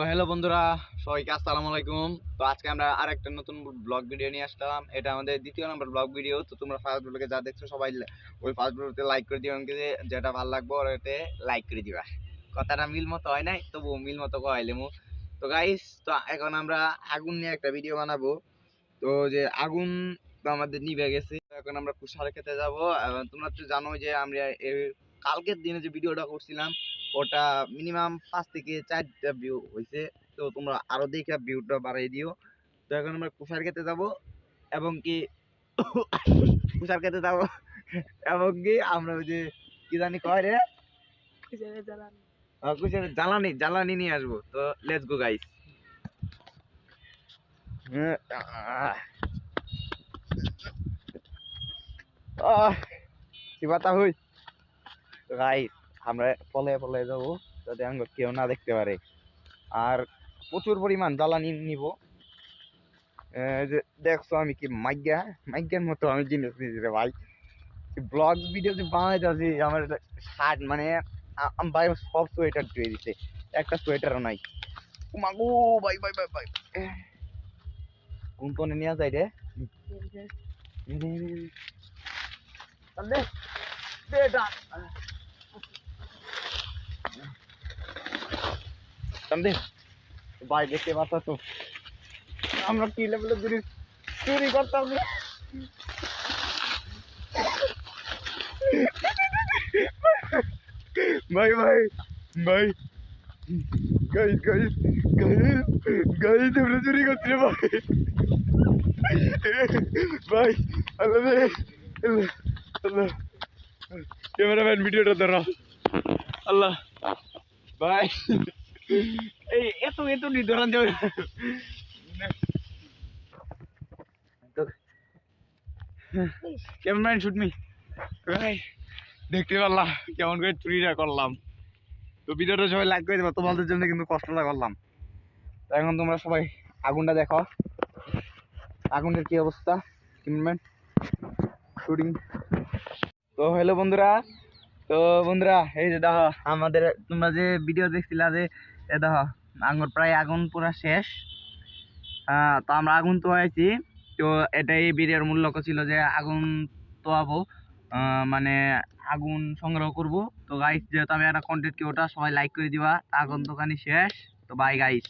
Hello বন্ধুরা, সবাইকে আসসালামু আলাইকুম। তো আজকে আমরা আরেকটা নতুন ব্লগ ভিডিও নিয়ে আসলাম। এটা আমাদের দ্বিতীয় নম্বর ব্লগ ভিডিও। তো তোমরা ফার্স্ট ব্লগে যা দেখছো সবাই ওই ফার্স্ট ব্লগতে লাইক করে দিও, আমাকে যেটা ভালো লাগবে ওটাতে লাইক করে দিবা। কথাটা মিল মতো হয় নাই, তবু মিল মতো কইলেমু। তো গাইস, তো এখন আমরা আগুন নিয়ে একটা ভিডিও বানাবো। তো যে আগুন তো আমাদের নিভে গেছে, এখন আমরা কুশার খেতে যাব। তোমরা তো জানো যে আমরা কালকের দিনে যে ভিডিওটা করছিলাম ওটা মিনিমাম 5 থেকে 4টা ভিউ হয়েছে। তো তোমরা আরো দেখে ভিউটা বাড়াই দিও। তো এখন আমরা কুশার খেতে যাব এবং কি কুশার খেতে যাব এবং কি আমরা ওই যে কি জানি কয় রে, কুশারে জ্বালানি জ্বালানি নিয়ে আসবো। তো লেটস গো গাইস। কি বাতা হই। তো গাইস, আমরা পলে পলে যাবো যাতে আমরা কেউ না দেখতে পারে। আর প্রচুর পরিমাণ জ্বালানি নিব। যে দেখছো আমি কি মাইগ্যার মতো আমি জিনিস নিয়েছি রে ভাই। ব্লগ ভিডিও যে বানাইতেছি আমার শার্ট মানে ভাই সব সোয়েটার ধুয়ে দিছে, একটা সোয়েটারও নাই। মাগো ভাই ভাই ভাই ভাই, কোন কোনে নিয়ে যায় রে। ভাই দেখতে পাচ্ছ তো আমরা কি লেভেলের জিনিস চুরি করতাম। ভাই ভাই ভাই, গাইস গাইস গাইস গাইস, আমরা চুরি করছি রে ভাই। ভাই আল্লাহ রে, আল্লাহ আল্লাহ, ক্যামেরাম্যান ভিডিওটা ধরো। আল্লাহ ভাই, এই এত এত নিধরান যাবে। ক্যামেরাম্যান শুট মি ভাই, দেখতে পারলাম কেমন করে চুরিটা করলাম। তো ভিডিওটা সবাই লাইক করে দেবো, তোমাদের জন্য কিন্তু কষ্টটা করলাম। তো এখন তোমরা সবাই আগুনটা দেখো, আগুনের কি অবস্থা। Cameraman shooting. তো হ্যালো বন্ধুরা, তো বন্ধুরা এই যে দেখো আমাদের তোমরা যে ভিডিও দেখছিলা যে এ দেখো আগুন প্রায় আগুন পুরা শেষ। তো আমরা আগুন তোয়াইছি। তো এটাই ভিডিওর মূল লক্ষ্য ছিল যে আগুন তোয়াবো, মানে আগুন সংগ্রহ করব। তো গাইস, যেহেতু আমি একটা কন্টেন্ট কি ওটা সবাই লাইক করে দিবা। আগুন দোকানি শেষ। তো বাই গাইস।